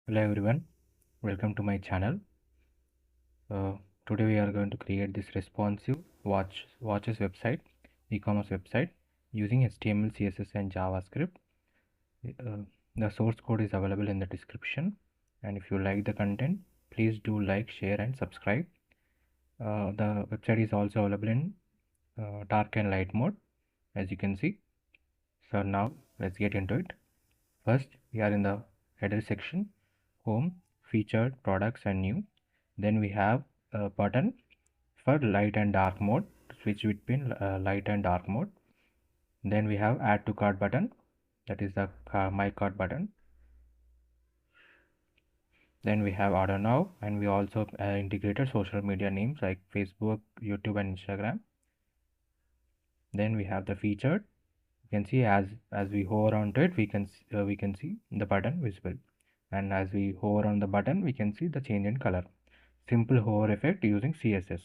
Hello everyone, welcome to my channel. Uh, Today we are going to create this responsive watches website, e-commerce website using HTML, CSS and JavaScript. Uh, the source code is available in the description, and if you like the content, please do like, share and subscribe. The website is also available in dark and light mode, as you can see. So now let's get into it. First, we are in the header section, home, featured, products and new. Then we have a button for light and dark mode, to switch between light and dark mode. Then we have add to cart button, that is the my cart button. Then we have order now, and we also integrated social media names like Facebook, YouTube and Instagram. Then we have the featured. You can see as we hover onto it, we can see the button visible, and as we hover on the button, we can see the change in color. Simple hover effect using CSS,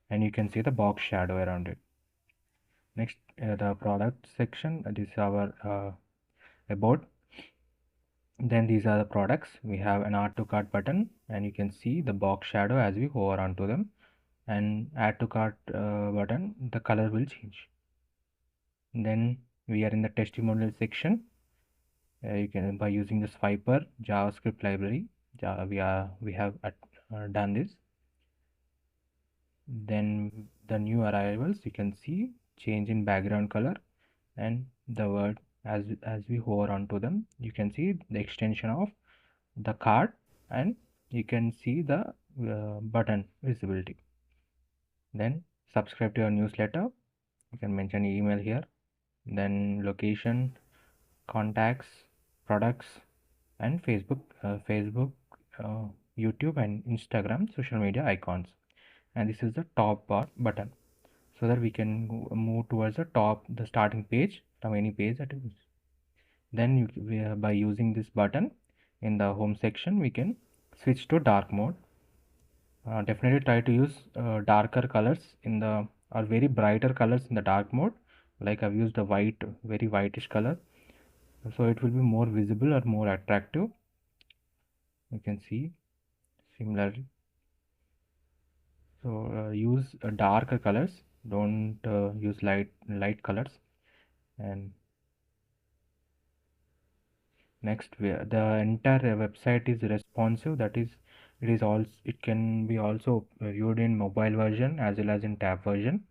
and you can see the box shadow around it. Next, the product section. This is our about. Then these are the products. We have an add to cart button, and you can see the box shadow as we hover onto them. And add to cart button, the color will change. Then we are in the testimonial section. You can, by using the swiper JavaScript library, we have done this. Then the new arrivals, you can see change in background color and the word as we hover onto them, you can see the extension of the card, and you can see the button visibility. Then subscribe to your newsletter, you can mention email here. Then location, contacts, products and Facebook, YouTube and Instagram social media icons. And this is the top bar button, so that we can move towards the top, the starting page from any page that is. Then by using this button in the home section, we can switch to dark mode. Definitely try to use darker colors in the, or very brighter colors in the dark mode. Like I've used a white, very whitish color, so it will be more visible or more attractive. You can see similarly. So use darker colors, don't use light colors. And next, the entire website is responsive, that is, it can be also viewed in mobile version as well as in tab version.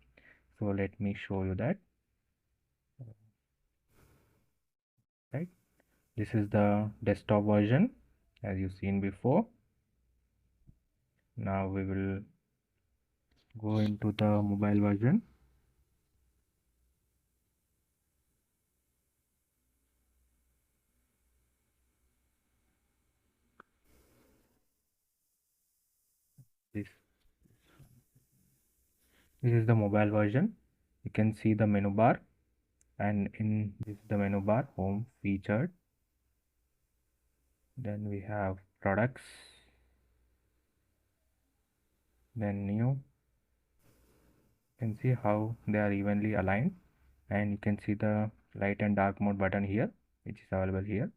So let me show you that. Right, this is the desktop version as you've seen before. Now we will go into the mobile version. This is the mobile version. You can see the menu bar, and in this is the menu bar, home, featured. Then we have products, then new. You can see how they are evenly aligned, and you can see the light and dark mode button here, which is available here.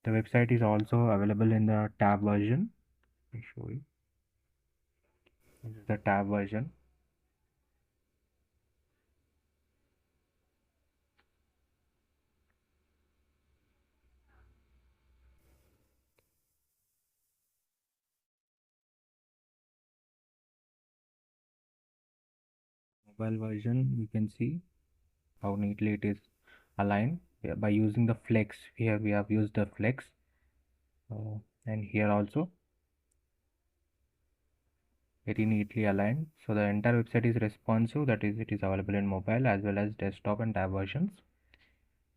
The website is also available in the tab version. Let me show you. This is the tab version. Mobile version, you can see how neatly it is aligned. By using the flex. Here we have used the flex, and here also very neatly aligned. So the entire website is responsive, that is, it is available in mobile as well as desktop and tab versions.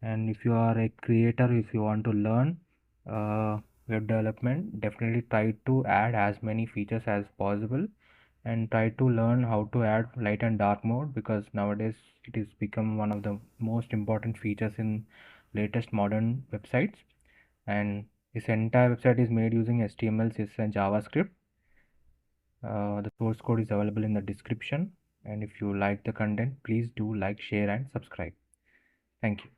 And if you are a creator, if you want to learn web development, definitely try to add as many features as possible, and try to learn how to add light and dark mode, because nowadays it is become one of the most important features in latest modern websites. And this entire website is made using HTML, CSS and JavaScript. The source code is available in the description, And if you like the content, please do like, share and subscribe. Thank you.